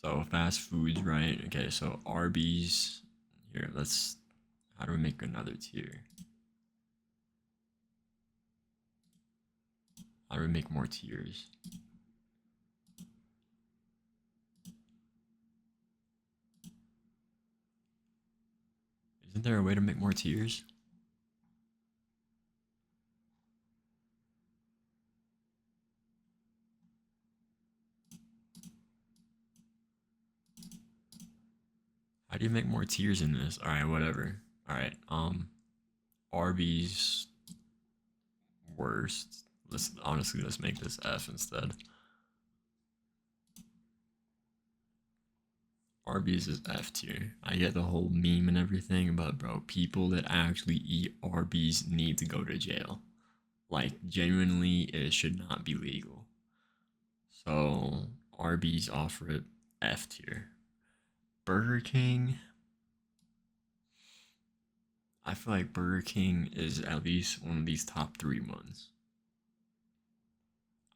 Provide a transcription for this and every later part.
So fast foods, right? Okay, so Arby's. Here, let's. How do we make another tier? How do we make more tiers? Isn't there a way to make more tiers? How do you make more tiers in this? All right, whatever. All right, Arby's worst. Let's make this F instead. Arby's is F tier. I get the whole meme and everything, but bro, people that actually eat Arby's need to go to jail. Like genuinely, it should not be legal. So Arby's offer it F tier. Burger King, I feel like Burger King is at least one of these top three ones.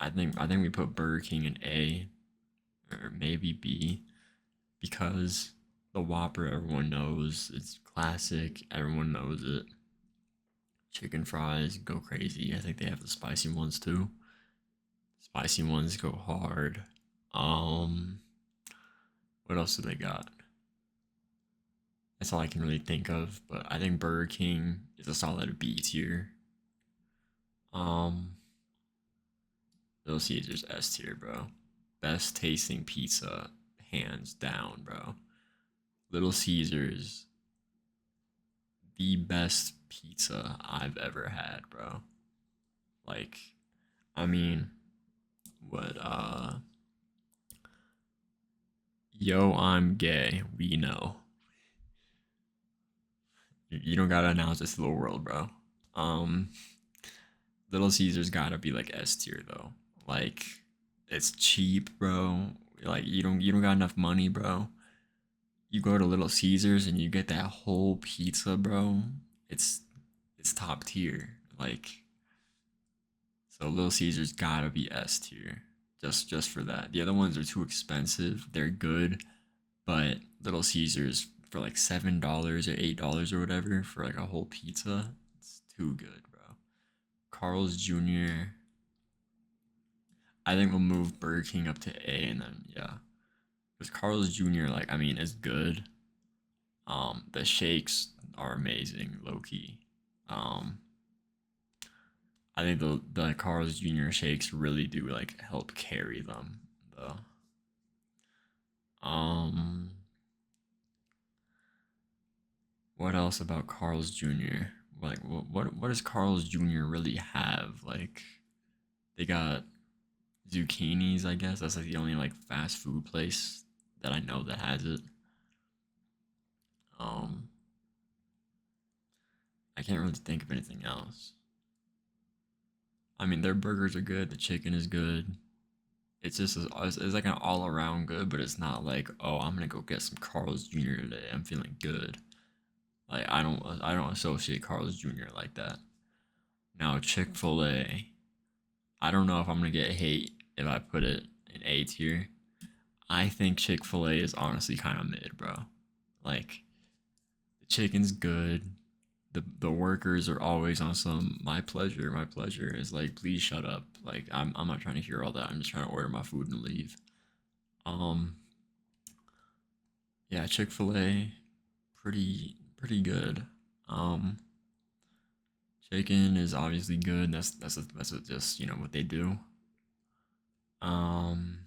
I think we put Burger King in A or maybe B because the Whopper everyone knows it's classic. Everyone knows it. Chicken fries go crazy. I think they have the spicy ones too. Spicy ones go hard. Um, what else do they got? That's all I can really think of. But I think Burger King is a solid B tier. Um, Little Caesars S tier, bro. Best tasting pizza, hands down, bro. Little Caesars, the best pizza I've ever had, bro. Like, I mean, what? Yo, I'm gay. We know. You don't gotta announce this to the world, bro. Um, Little Caesars gotta be like S tier though. Like, it's cheap, bro. Like you don't got enough money, bro. You go to Little Caesars and you get that whole pizza, bro. It's it's top tier. Like, so Little Caesars gotta be S tier. Just for that. The other ones are too expensive. They're good, but Little Caesars for like $7 or $8 or whatever for like a whole pizza, it's too good, bro. Carl's Jr. I think we'll move Burger King up to A and then yeah, because Carl's Jr. like I mean is good. The shakes are amazing, low key. Um, I think the Carl's Jr. shakes really do like help carry them though. Um, what else about Carl's Jr.? Like what does Carl's Jr. really have? Like they got zucchinis, I guess. That's like the only like fast food place that I know that has it. Um, I can't really think of anything else. I mean, their burgers are good. The chicken is good. It's like an all around good, but it's not like oh I'm gonna go get some Carl's Jr. today. I'm feeling good. Like I don't associate Carl's Jr. like that. Now Chick-fil-A, I don't know if I'm gonna get hate if I put it in A tier. I think Chick-fil-A is honestly kind of mid, bro. Like the chicken's good. The workers are always on some my pleasure, my pleasure. Is like please shut up. Like I'm not trying to hear all that. I'm just trying to order my food and leave. Um yeah, Chick-fil-A pretty good. Um Chicken is obviously good. Just what they do. Um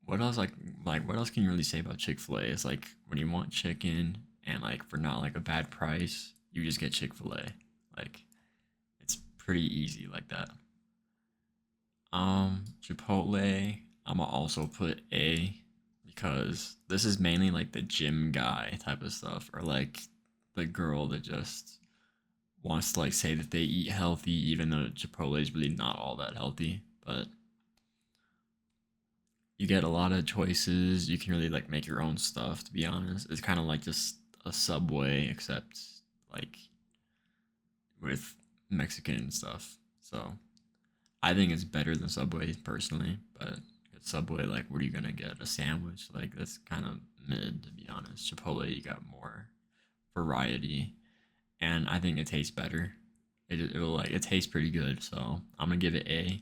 what else like what else can you really say about Chick-fil-A? It's like when you want chicken and like for not like a bad price, you just get Chick-fil-A. Like it's pretty easy like that. Chipotle, I'ma also put A because this is mainly like the gym guy type of stuff, or like the girl that just wants to like say that they eat healthy, even though Chipotle is really not all that healthy. But you get a lot of choices. You can really like make your own stuff. To be honest, it's kind of like just a Subway, except like with Mexican stuff. So I think it's better than Subway personally, but Subway, like, what are you gonna get? A sandwich? Like, that's kind of mid, to be honest. Chipotle, you got more variety, and I think it tastes better. It'll like it tastes pretty good, so I'm gonna give it A.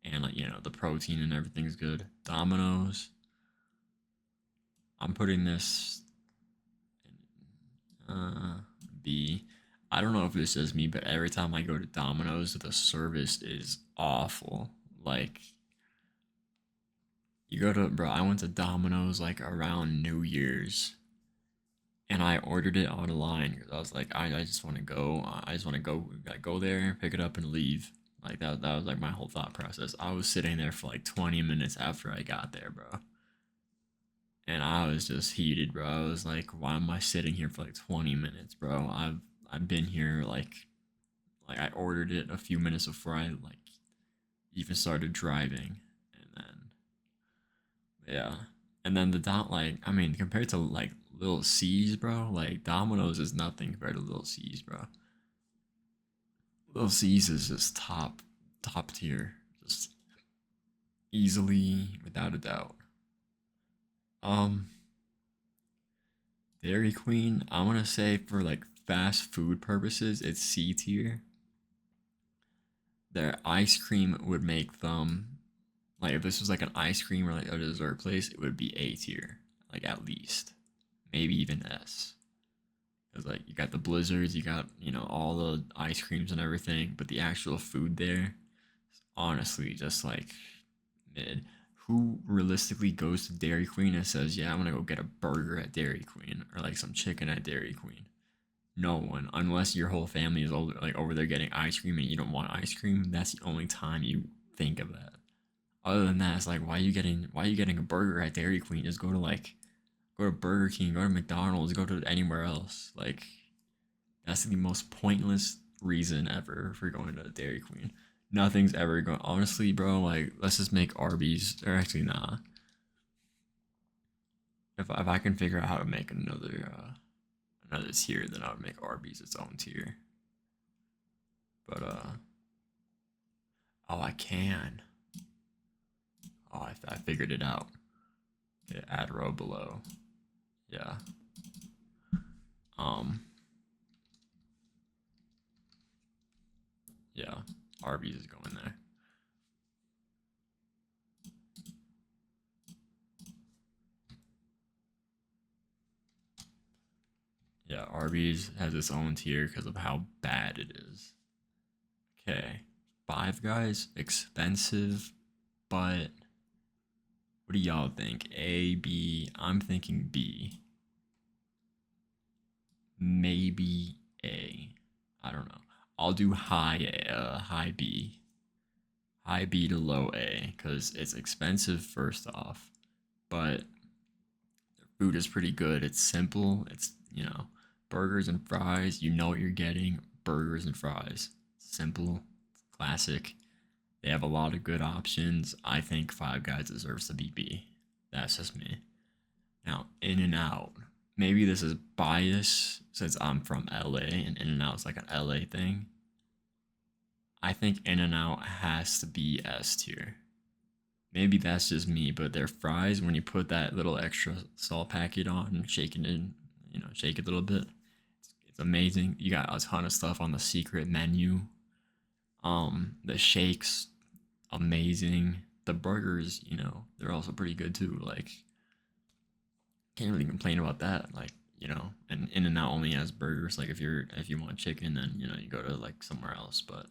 And like the protein and everything's good. Domino's, I'm putting this in B. I don't know if this is me, but every time I go to Domino's, the service is awful. Like you go to bro, I went to Domino's like around New Year's, and I ordered it online because I was like, I just want to go. I just want to go. Like, go there, pick it up, and leave. Like that was like my whole thought process. I was sitting there for like 20 minutes after I got there, bro, and I was just heated, bro. I was like, why am I sitting here for like 20 minutes, bro? I've been here like I ordered it a few minutes before I like even started driving, and then yeah. And then the dot like I mean compared to like Little C's, bro, like Domino's is nothing compared to Little C's, bro. Little C's is just top tier. Just easily without a doubt. Um Dairy Queen, I'm gonna say for like fast food purposes, it's C tier. Their ice cream would make them like if this was like an ice cream or like a dessert place, it would be A tier, like at least, maybe even S. Cause like you got the blizzards, you got all the ice creams and everything, but the actual food there, honestly, just like mid. Who realistically goes to Dairy Queen and says, "Yeah, I'm gonna go get a burger at Dairy Queen or like some chicken at Dairy Queen"? No one, unless your whole family is like over there getting ice cream and you don't want ice cream. That's the only time you think of that. Other than that, it's like why are you getting a burger at Dairy Queen? Just go to Burger King, go to McDonald's, go to anywhere else. Like that's the most pointless reason ever for going to Dairy Queen. Nothing's ever going. Honestly, bro, like let's just make Arby's. Or actually, nah. If I can figure out how to make another tier, then I would make Arby's its own tier. But oh, I can. Oh, I figured it out. Okay, add row below. Yeah. Um. Yeah. Arby's is going there. Yeah, Arby's has its own tier because of how bad it is. Okay. Five Guys, expensive, but what do y'all think? A, B? I'm thinking B. Maybe A. I don't know. I'll do high B. High B to low A because it's expensive first off, but the food is pretty good. It's simple. It's burgers and fries. You know what you're getting. Burgers and fries. Simple, classic. They have a lot of good options. I think Five Guys deserves to be B. That's just me. Now, In and Out. Maybe this is bias since I'm from LA and In and Out's like an LA thing. I think In and Out has to be S tier. Maybe that's just me, but their fries, when you put that little extra salt packet on and shake it in, shake it a little bit, it's amazing. You got a ton of stuff on the secret menu. The shakes, amazing. The burgers, they're also pretty good too. Like, can't really complain about that. Like, and In and Out only has burgers. Like, if you want chicken, then you go to like somewhere else. But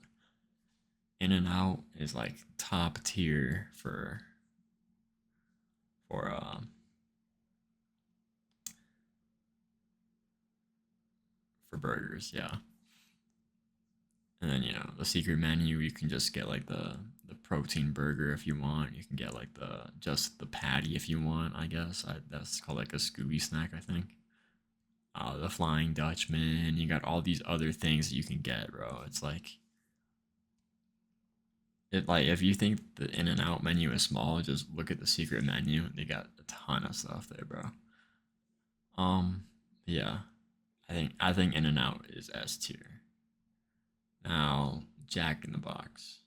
In and Out is like top tier for for burgers. Yeah. And then the secret menu, you can just get like the protein burger if you want. You can get like the patty if you want. I guess that's called like a Scooby snack, I think. The Flying Dutchman. You got all these other things that you can get, bro. It's like if you think the In and Out menu is small, just look at the secret menu. They got a ton of stuff there, bro. Um, yeah, I think In and Out is S tier. Now, Jack in the Box.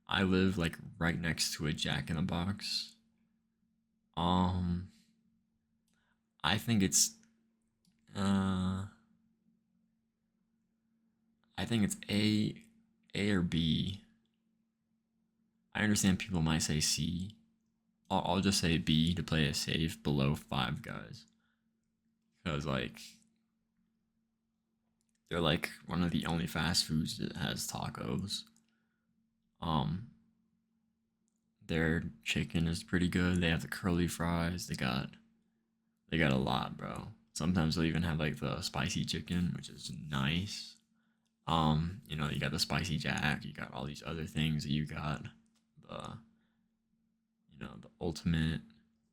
I live like right next to a Jack in the Box. Um, I think it's uh, I think it's A or B. I understand people might say C. I'll just say B to play it safe below Five Guys because like they're like one of the only fast foods that has tacos. Um, their chicken is pretty good. They have the curly fries. They got a lot, bro. Sometimes they'll even have like the spicy chicken, which is nice. You got the spicy jack. You got all these other things. You got the the ultimate.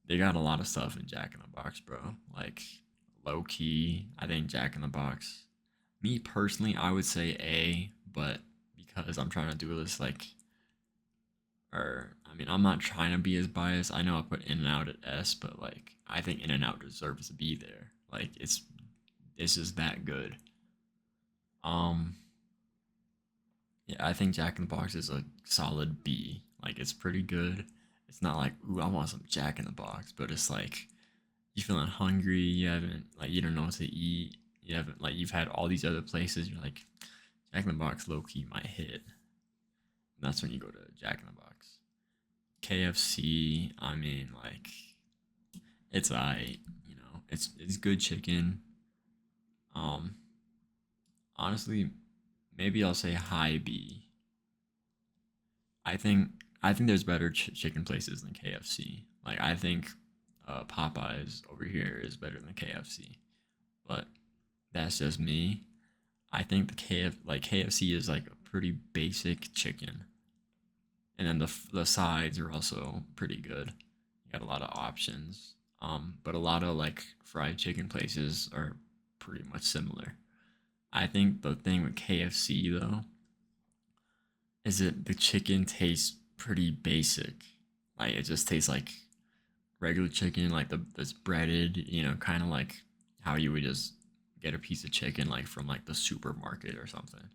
They got a lot of stuff in Jack in the Box, bro. Like low key, I think Jack in the Box. Me personally, I would say A, but because I'm trying to do this like, or I mean, I'm not trying to be as biased. I know I put In and Out at S, but like I think In and Out deserves to be there. Like it's just that good. Um, yeah, I think Jack in the Box is a solid B. Like it's pretty good. It's not like, ooh, I want some Jack in the Box, but it's like you feeling hungry, you haven't like you don't know what to eat, you haven't like you've had all these other places, you're like Jack in the Box low key might hit. And that's when you go to Jack in the Box. KFC, I mean like it's it's good chicken. Um Honestly, maybe I'll say high B. I think there's better chicken places than KFC. Like I think Popeyes over here is better than KFC, but that's just me. I think like KFC is like a pretty basic chicken, and then the sides are also pretty good. You got a lot of options, but a lot of like fried chicken places are pretty much similar. I think the thing with KFC though is that the chicken tastes pretty basic. Like it just tastes like regular chicken, like that's breaded, kind of like how you would just get a piece of chicken like from like the supermarket or something.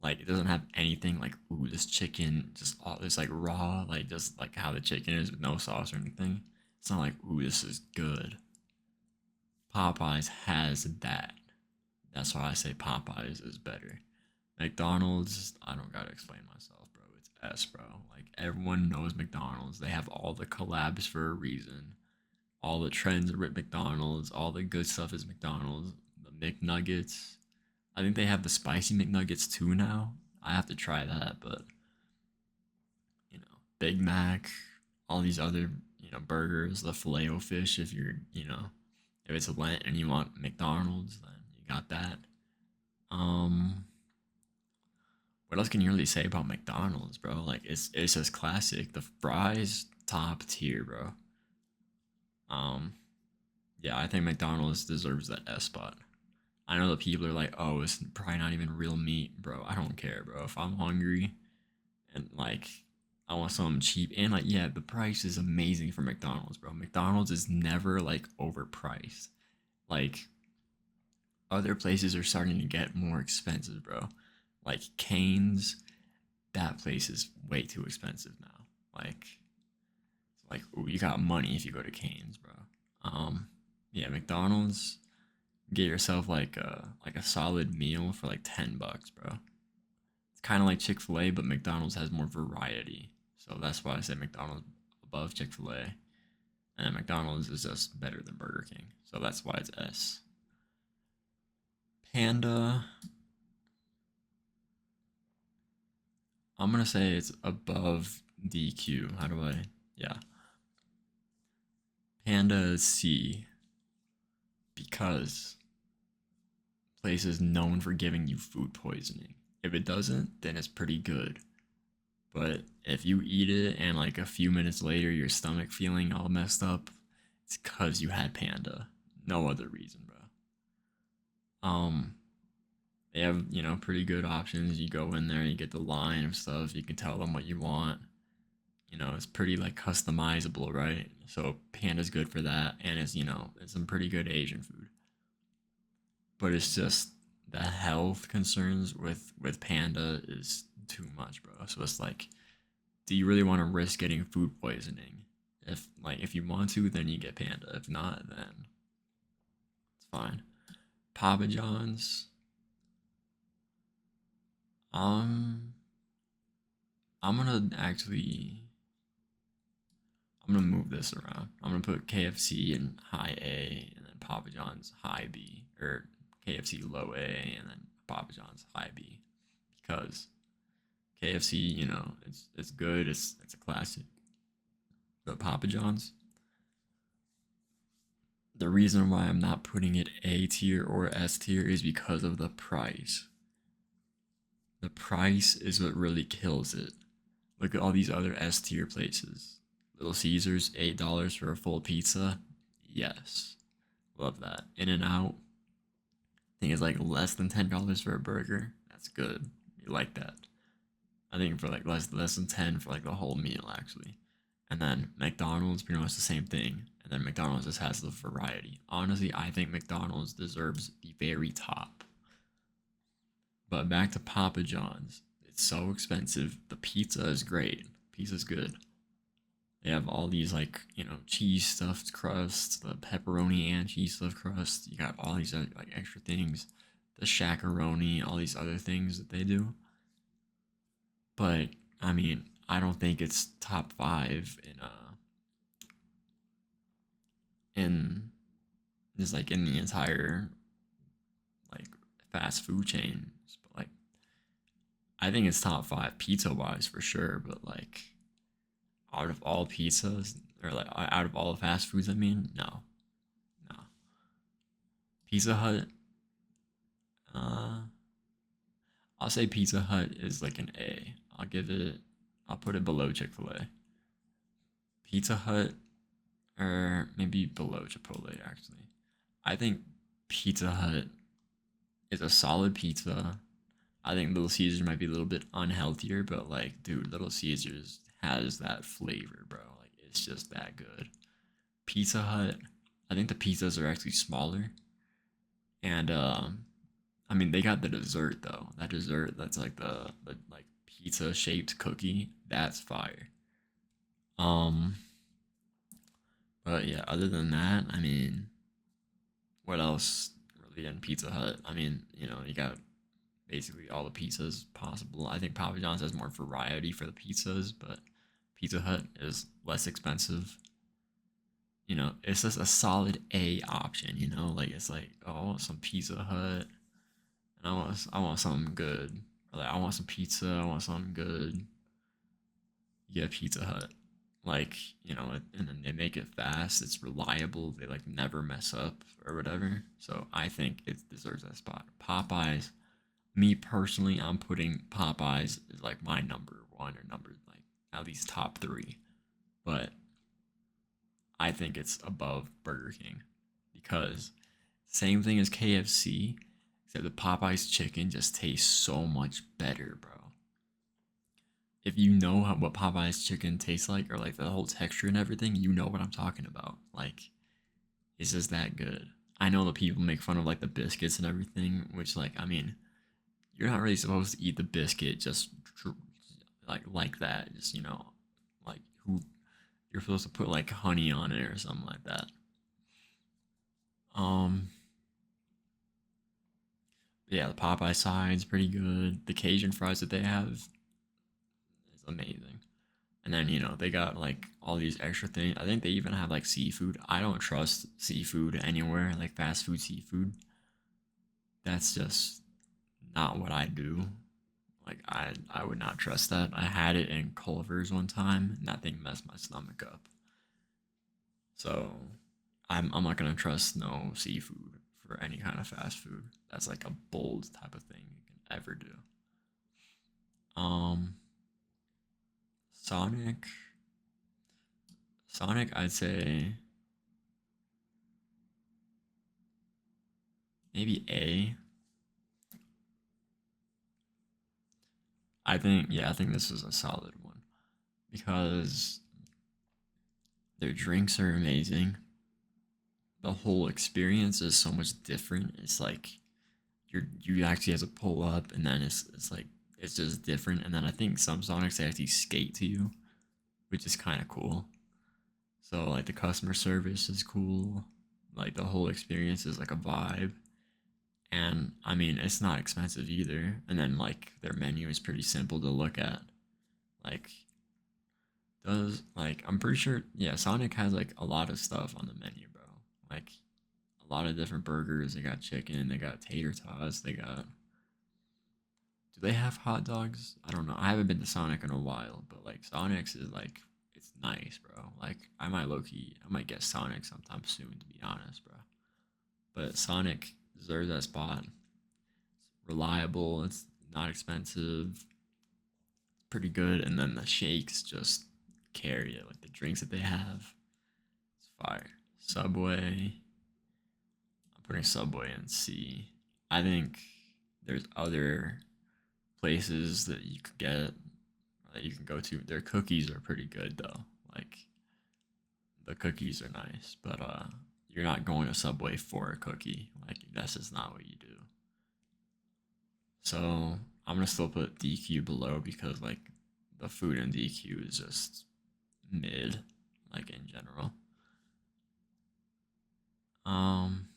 Like it doesn't have anything like, ooh, this chicken just all this like raw, like just like how the chicken is with no sauce or anything. It's not like, ooh, this is good. Popeyes has that. That's why I say Popeyes is better. McDonald's, I don't gotta explain myself, bro. It's S, bro. Like everyone knows McDonald's. They have all the collabs for a reason. All the trends are with McDonald's. All the good stuff is McDonald's. The McNuggets. I think they have the spicy McNuggets too now. I have to try that, but Big Mac, all these other burgers, the filet o fish. If you're if it's Lent and you want McDonald's, then you got that. Um, what else can you really say about McDonald's, bro? Like it's just classic. The fries top tier, bro. Um, yeah, I think McDonald's deserves that S spot. I know that people are like, oh, it's probably not even real meat, bro. I don't care, bro. If I'm hungry and like I want something cheap and like yeah, the price is amazing for McDonald's, bro. McDonald's is never like overpriced. Like other places are starting to get more expensive, bro. Like Cane's, that place is way too expensive now. Like ooh, you got money if you go to Cane's, bro. Yeah, McDonald's, get yourself like a solid meal for like $10, bro. It's kind of like Chick-fil-A, but McDonald's has more variety. So that's why I say McDonald's above Chick-fil-A. And McDonald's is just better than Burger King. So that's why it's S. Panda, I'm gonna say it's above DQ. How do I? Yeah, Panda is C because place is known for giving you food poisoning. If it doesn't, then it's pretty good. But if you eat it and like a few minutes later your stomach feeling all messed up, it's cause you had Panda. No other reason, bro. Um, they have pretty good options. You go in there, you get the line of stuff. You can tell them what you want. It's pretty like customizable, right? So Panda's good for that, and it's some pretty good Asian food. But it's just the health concerns with Panda is too much, bro. So it's like do you really want to risk getting food poisoning? If you want to, then you get Panda. If not, then it's fine. Papa John's. Um, I'm gonna actually I'm gonna move this around. I'm gonna put KFC in high A and then Papa John's high B, or KFC low A and then Papa John's high B, because KFC, it's good. It's a classic. But Papa John's, the reason why I'm not putting it A tier or S tier is because of the price. The price is what really kills it. Look at all these other S tier places. Little Caesars, $8 for a full pizza. Yes. Love that. In and Out, I think it's like less than $10 for a burger. That's good. You like that. I think for like less than 10 for like the whole meal actually. And then McDonald's pretty much the same thing. And then McDonald's just has the variety. Honestly, I think McDonald's deserves the very top. But back to Papa John's. It's so expensive. The pizza is great. Pizza's good. They have all these like, cheese stuffed crusts, the pepperoni and cheese stuffed crust. You got all these like extra things, the shakaroni, all these other things that they do. But I mean, I don't think it's top five in just like in the entire like fast food chains. But like I think it's top five pizza wise for sure. But like out of all pizzas, or like out of all the fast foods, I mean, no, no. Pizza Hut, uh, I'll say Pizza Hut is like an A. I'll put it below Chick-fil-A. Pizza Hut, or maybe below Chipotle, actually. I think Pizza Hut is a solid pizza. I think Little Caesars might be a little bit unhealthier, but like, dude, Little Caesars has that flavor, bro. Like, it's just that good. Pizza Hut, I think the pizzas are actually smaller, and I mean, they got the dessert though. That dessert that's like the like pizza shaped cookie. That's fire. Um, but yeah, other than that, I mean, what else really in Pizza Hut? I mean, you got basically all the pizzas possible. I think Papa John's has more variety for the pizzas, but Pizza Hut is less expensive. It's just a solid A option. Like it's like, oh, I want some Pizza Hut, and I want something good. Or like I want some pizza. I want something good. You get Pizza Hut. Like and then they make it fast. It's reliable. They like never mess up or whatever. So I think it deserves that spot. Popeyes. Me personally, I'm putting Popeyes as like my number one or number like at least top three. But I think it's above Burger King because same thing as KFC, except the Popeyes chicken just tastes so much better, bro. If you know what Popeyes chicken tastes like, or like the whole texture and everything, you know what I'm talking about. Like, it's just that good. I know that people make fun of like the biscuits and everything, which like I mean, you're not really supposed to eat the biscuit just like that. Just like who you're supposed to put like honey on it or something like that. Um, yeah, the Popeye side's pretty good. The Cajun fries that they have is amazing. And then they got like all these extra things. I think they even have like seafood. I don't trust seafood anywhere, like fast food seafood. That's just not what I do. Like I would not trust that. I had it in Culver's one time, and that thing messed my stomach up. So I'm not gonna trust no seafood for any kind of fast food. That's like a bold type of thing you can ever do. Um, Sonic, Sonic, I'd say maybe A. I think this is a solid one because their drinks are amazing. The whole experience is so much different. It's like you actually have to pull up, and then it's like it's just different. And then I think some Sonics they actually skate to you, which is kind of cool. So like the customer service is cool. Like the whole experience is like a vibe. And I mean, it's not expensive either. And then like their menu is pretty simple to look at. Like does like I'm pretty sure yeah, Sonic has like a lot of stuff on the menu, bro. Like a lot of different burgers. They got chicken, they got tater tots, they got do they have hot dogs? I don't know. I haven't been to Sonic in a while, but like Sonic's is like it's nice, bro. Like I might low key I might get Sonic sometime soon to be honest, bro. But Sonic deserves that spot. It's reliable, it's not expensive, pretty good, and then the shakes just carry it. Like the drinks that they have, it's fire. Subway, I'm putting Subway in C. I think there's other places that you could get that you can go to. Their cookies are pretty good though. Like the cookies are nice, but you're not going to Subway for a cookie. Like that's just not what you do. So I'm gonna still put DQ below because like the food in DQ is just mid, like in general. Um,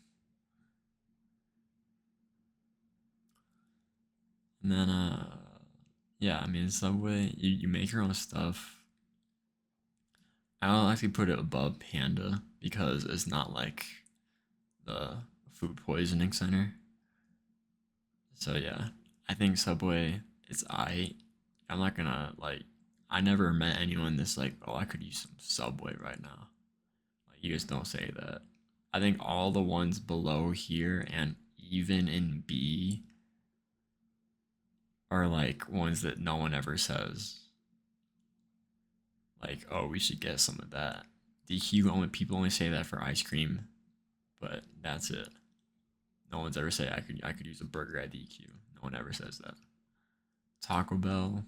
and then yeah, I mean Subway, you make your own stuff. I'll actually put it above Panda because it's not like the food poisoning center. So yeah, I think Subway it's I'm not gonna like I never met anyone that's like, oh I could use some Subway right now. Like you just don't say that. I think all the ones below here and even in B are like ones that no one ever says. Like, oh, we should get some of that. DQ only people only say that for ice cream, but that's it. No one's ever say I could use a burger at DQ. No one ever says that. Taco Bell.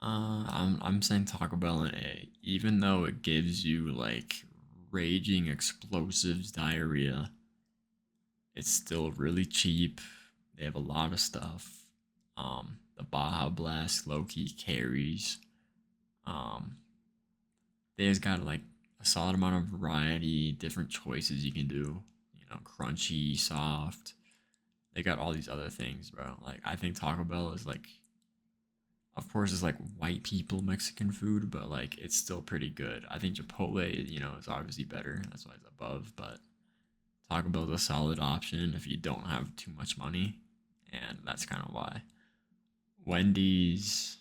I'm saying Taco Bell in A, even though it gives you like raging explosives diarrhea. It's still really cheap. They have a lot of stuff. The Baja Blast low key carries. Um, they just got like a solid amount of variety, different choices you can do. You know, crunchy, soft. They got all these other things, bro. Like I think Taco Bell is like, of course, it's like white people Mexican food, but like it's still pretty good. I think Chipotle, is obviously better. That's why it's above, but Taco Bell's a solid option if you don't have too much money, and that's kind of why. Wendy's,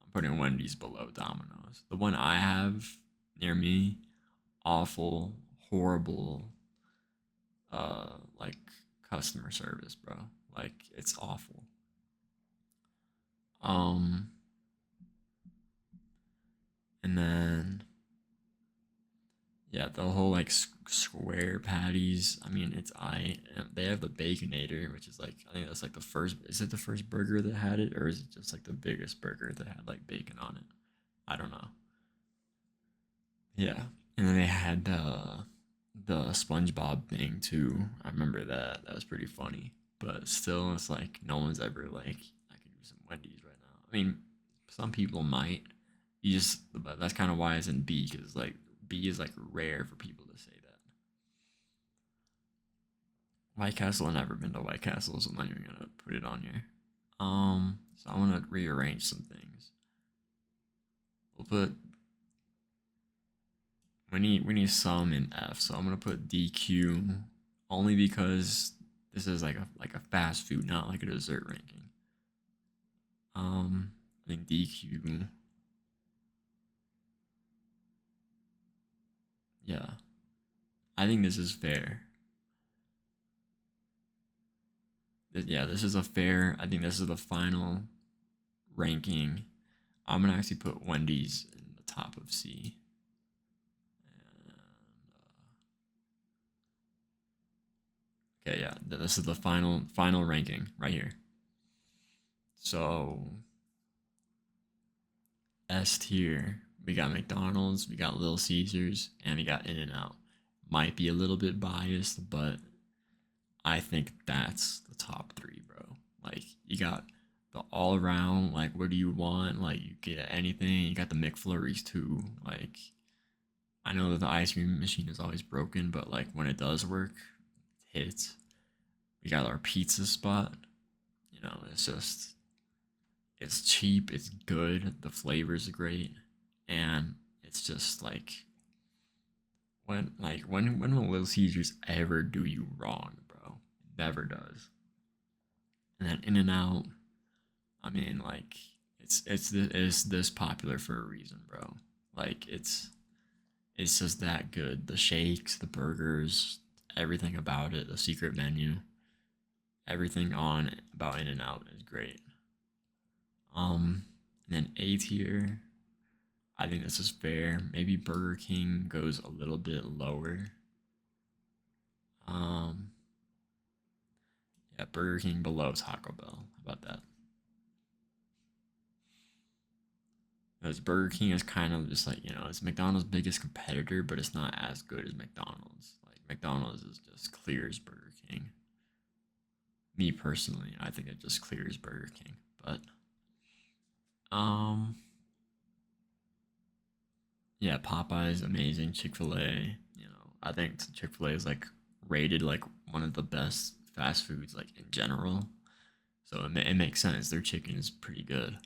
I'm putting Wendy's below Domino's. The one I have near me, awful, horrible, like customer service, bro. Like it's awful. Um, and then yeah, the whole like square patties. I mean, they have the Baconator, which is like I think that's like the first. Is it the first burger that had it, or is it just like the biggest burger that had like bacon on it? I don't know. Yeah, and then they had the SpongeBob thing too. I remember that. That was pretty funny. But still, it's like no one's ever like I could use some Wendy's right now. I mean, some people might. You just but that's kind of why it's in B because like B is like rare for people to say that. White Castle, I've never been to White Castle, so I'm not even gonna put it on here. So I'm gonna rearrange some things. We'll put we need some in F, so I'm gonna put DQ only because this is like a fast food, not like a dessert ranking. I think DQ, yeah, I think this is fair. Yeah, this is a fair. I think this is the final ranking. I'm gonna actually put Wendy's in the top of C. And, okay, yeah, this is the final ranking right here. So S tier, we got McDonald's, we got Little Caesars, and we got In and Out. Might be a little bit biased, but I think that's the top three, bro. Like you got the all around, like what do you want? Like you get anything. You got the McFlurries too. Like I know that the ice cream machine is always broken, but like when it does work, it hits. We got our pizza spot. You know, it's just it's cheap, it's good, the flavors are great, and it's just when will Little Caesars ever do you wrong, bro? It never does. And then In and Out, I mean, like it's this popular for a reason, bro. Like it's just that good. The shakes, the burgers, everything about it, the secret menu, everything on about In and Out is great. And then A tier, I think this is fair. Maybe Burger King goes a little bit lower. Um, yeah, Burger King below Taco Bell. How about that? Because Burger King is kind of just like, it's McDonald's biggest competitor, but it's not as good as McDonald's. Like, McDonald's is just clears Burger King. Me personally, I think it just clears Burger King. But, um, yeah, Popeye's amazing. Chick-fil-A, I think Chick-fil-A is like rated like one of the best fast foods like in general. So it makes sense. Their chicken is pretty good.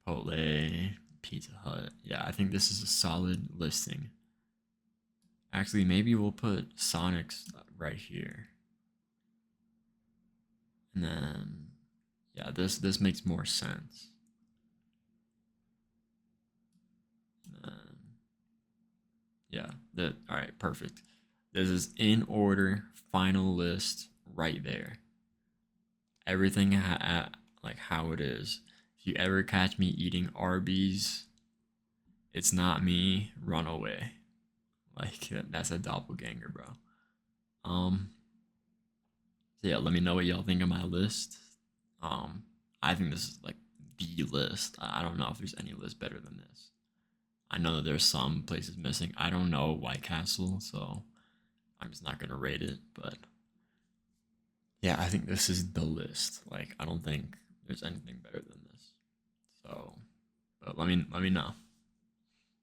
Chipotle, Pizza Hut. Yeah, I think this is a solid listing. Actually, maybe we'll put Sonic's right here. And then yeah, this makes more sense. And then, yeah, all right, perfect. This is in order, final list right there. Everything like how it is. If you ever catch me eating Arby's, it's not me. Run away. Like that's a doppelganger, bro. Um, so yeah, let me know what y'all think of my list. Um, I think this is like the list. I don't know if there's any list better than this. I know that there's some places missing. I don't know White Castle, so I'm just not gonna rate it. But yeah, I think this is the list. Like I don't think there's anything better than this. So, but let me know.